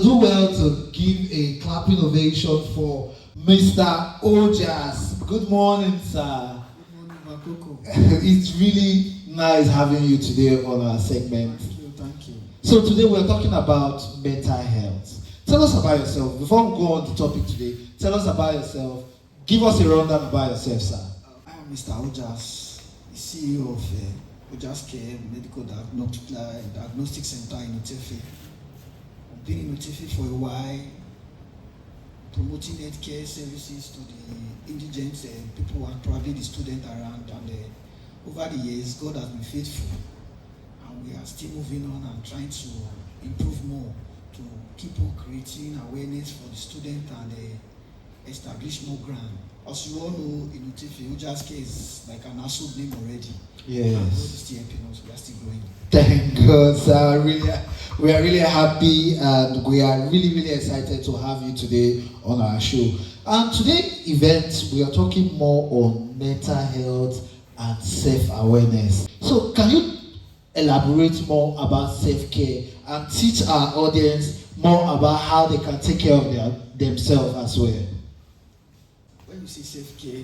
Do well to give a clapping ovation for Mr. OJa. Good morning, sir. Good morning, Makoko. It's really nice having you today on our segment. Thank you. So today we're talking about mental health. Tell us about yourself. Before we go on the topic today, tell us about yourself. Give us a rundown about yourself, sir. I am Mr. OJa, the CEO of OJa's Care Medical Diagnostic Center in Otefe. I've been in Otefe for a while, promoting healthcare services to the indigent people and probably the students around. And over the years, God has been faithful, and we are still moving on and trying to improve more to keep on creating awareness for the student and establish more ground. As you all know, in Otefe, OJa's Care is like an household name already. Yes. And God is still helping us. We are still growing. Thank God, sir. We are really happy and we are really excited to have you today on our show. And today's event, we are talking more on mental health and self-awareness. So can you elaborate more about self-care and teach our audience more about how they can take care of themselves as well? When you say self-care,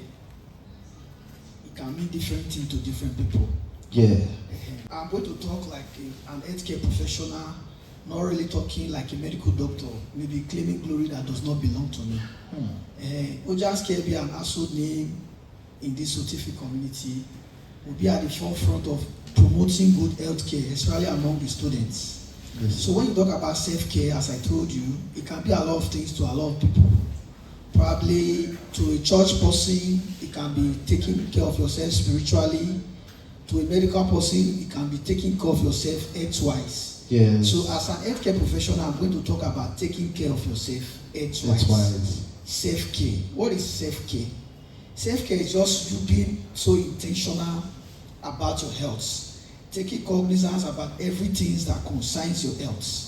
it can mean different things to different people. Yeah. I'm going to talk like an healthcare professional, not really talking like a medical doctor, maybe claiming glory that does not belong to me. OJa's Care be an household name in this Otefe community, will be at the forefront of promoting good healthcare, especially among the students. Yes. So when you talk about self-care, as I told you, it can be a lot of things to a lot of people. Probably to a church person, it can be taking care of yourself spiritually. To a medical person, it can be taking care of yourself health-wise. Yes. So as an healthcare professional, I'm going to talk about taking care of yourself health-wise. Health-wise. Self-care. What is self-care? Self-care is just you being so intentional about your health. Taking cognizance about everything that concerns your health.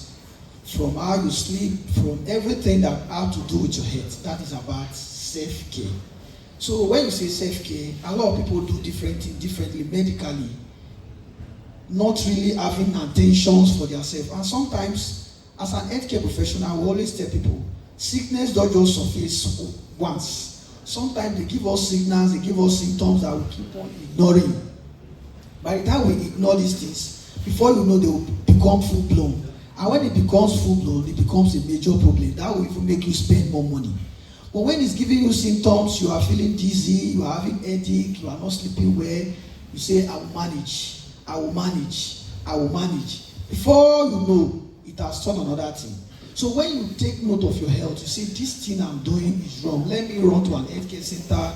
From how you sleep, from everything that has to do with your health. That is about self-care. So when you say self-care, a lot of people do different things differently medically, not really having attentions for themselves. And sometimes, as an healthcare professional, we always tell people, sickness don't just surface once. Sometimes they give us signals, they give us symptoms that we keep on ignoring. By the time we ignore these things, before you know, they will become full-blown. And when it becomes full-blown, it becomes a major problem. That will even make you spend more money. But when it's giving you symptoms, you are feeling dizzy, you are having headache, you are not sleeping well, you say, I will manage, I will manage, I will manage. Before you know, it has turned another thing. So when you take note of your health, you say, this thing I'm doing is wrong. Let me run to an healthcare center,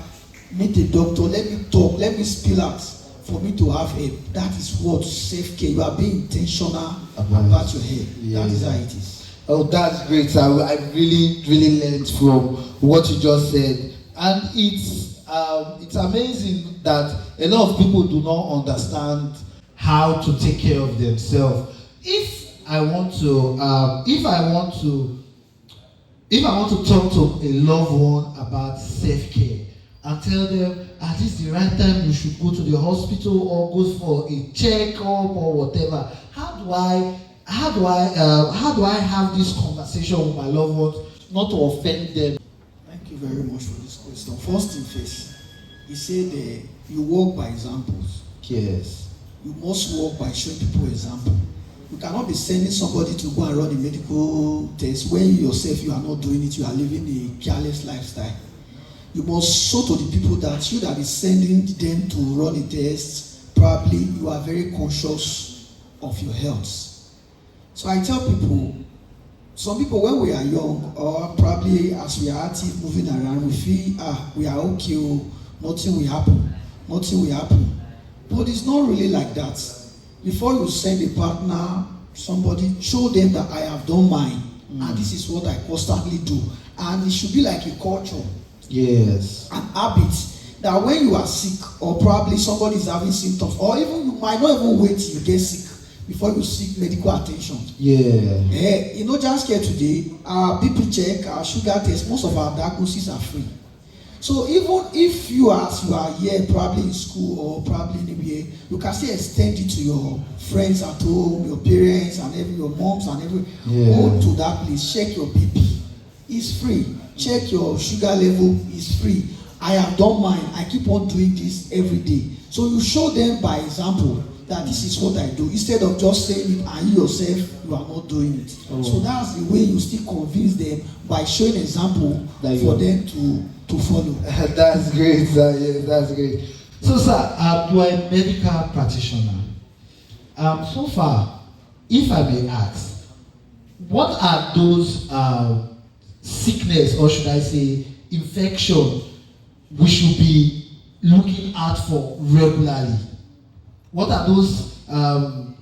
meet a doctor, let me talk, let me spill out for me to have help. That is what self-care. You are being intentional about your health. Yeah. That is how it is. Oh, that's great. I really learned from what you just said, and it's amazing that a lot of people do not understand how to take care of themselves. If I want to talk to a loved one about self-care and tell them at least the right time you should go to the hospital or go for a checkup or whatever, how do I have this conversation with my loved ones not to offend them? Thank you very much for this question. First thing first, he said you walk by examples. Yes. You must walk by showing people example. You cannot be sending somebody to go and run a medical test when you yourself you are not doing it, you are living a careless lifestyle. You must show to the people that you that is sending them to run a test, probably you are very conscious of your health. So I tell people, some people when we are young or probably as we are active moving around, we feel we are okay, nothing will happen. But it's not really like that. Before you send a partner, somebody, show them that I have done mine and this is what I constantly do. And it should be like a culture. Yes. An habit that when you are sick or probably somebody is having symptoms or even you might not even wait till you get sick before you seek medical attention. Yeah. In OJa's Care today, our BP check, our sugar test, most of our diagnoses are free. So even if you are here probably in school or probably anywhere, you can still extend it to your friends at home, your parents and your moms and go to that place, check your BP. It's free. Check your sugar level. It's free. I have done mine. I keep on doing this every day. So you show them by example that this is what I do, instead of just saying it and you yourself, you are not doing it. So that's the way you still convince them, by showing example for them to follow. That's great, yes, that's great. So, sir, you are a medical practitioner. So far, if I may ask, what are those sickness, or should I say, infection, we should be looking out for regularly? What are those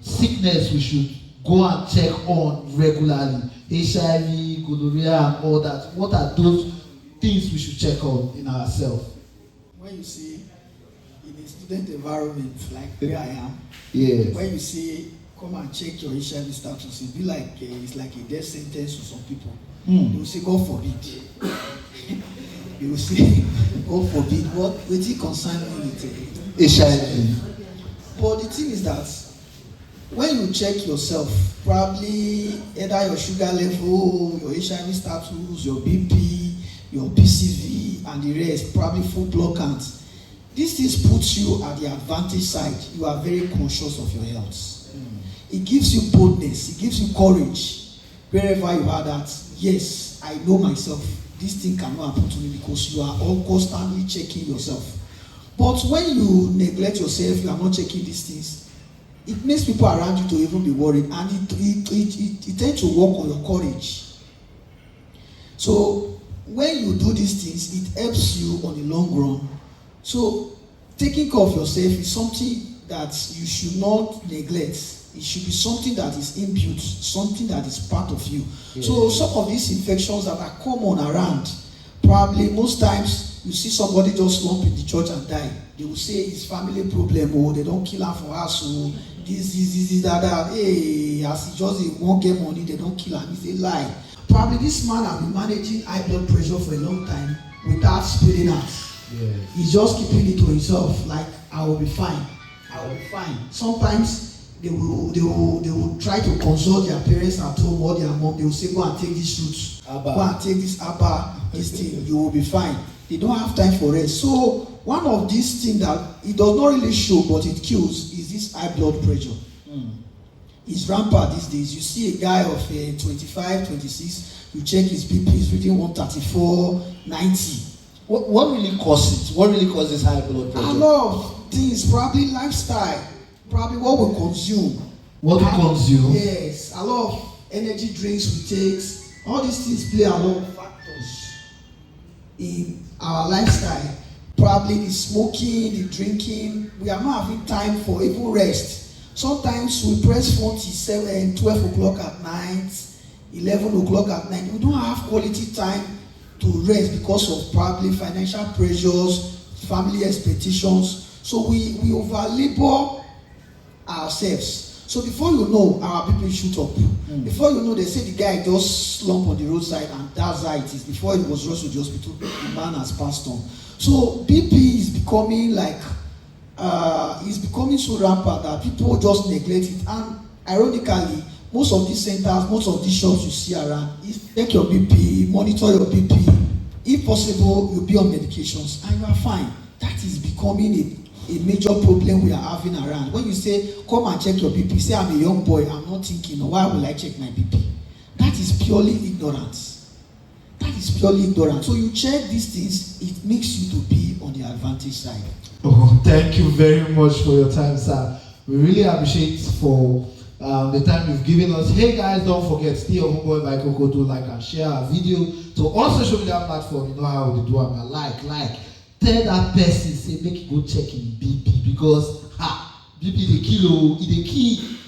sickness we should go and check on regularly? HIV, gonorrhea, and all that. What are those things we should check on in ourselves? When you see in a student environment like where I am, yes. When you say come and check your HIV status, it be like it's like a death sentence to some people. They will say God forbid. They will say God forbid. What it concern me with HIV? But the thing is that when you check yourself, probably either your sugar level, your HIV status, your BP, your PCV, and the rest, probably full blood count, these things puts you at the advantage side. You are very conscious of your health. It gives you boldness. It gives you courage. Wherever you are, that yes, I know myself. This thing cannot happen to me, because you are all constantly checking yourself. But when you neglect yourself, you are not checking these things, it makes people around you to even be worried, and it tends to work on your courage. So when you do these things, it helps you on the long run. So taking care of yourself is something that you should not neglect. It should be something that is inbuilt, something that is part of you. So some of these infections that are common around, probably most times you see somebody just slump in the church and die. They will say it's family problem, or they don't kill her for us, or this, that. Hey, as he just won't get money, they don't kill him. It's a lie. Probably this man has been managing high blood pressure for a long time without spilling out. He's just keeping it to himself, like I will be fine. I will be fine. Sometimes they will try to consult their parents at home or their mom. They will say, go and take this route, go and take this this thing, you will be fine. They don't have time for rest. So one of these things that it does not really show, but it kills, is this high blood pressure. It's rampant these days. You see a guy of 25, 26, you check his BP, it's reading 134, 90. What really causes it? What really causes high blood pressure? A lot of things, probably lifestyle, probably what we consume. What we consume? Yes, a lot of energy drinks we take. All these things play a lot of factors in our lifestyle. Probably the smoking, the drinking. We are not having time for even rest. Sometimes we press phone till 12 o'clock at night, 11 o'clock at night. We don't have quality time to rest because of probably financial pressures, family expectations. So we over-labor ourselves. So before you know, our people shoot up. Before you know, they say the guy just slump on the roadside, and that's how it is. Before he was rushed to the hospital, the man has passed on. So BP is becoming like, it's becoming so rampant that people just neglect it. And ironically, most of these centers, most of these shops you see around, is take your BP, monitor your BP. If possible, you'll be on medications and you are fine. That is becoming a major problem we are having around. When you say, come and check your BP, say I'm a young boy, I'm not thinking, why will I check my BP? That is purely ignorance. That is purely ignorance. So you check these things, it makes you to be on the advantage side. Oh, thank you very much for your time, sir. We really appreciate for the time you've given us. Hey guys, don't forget, stay on Homeboy by Coco, do like and share our video. So on social media platform, you know how we do it. Like. Tell that person, say make you go check in BP, because BP the kilo, the key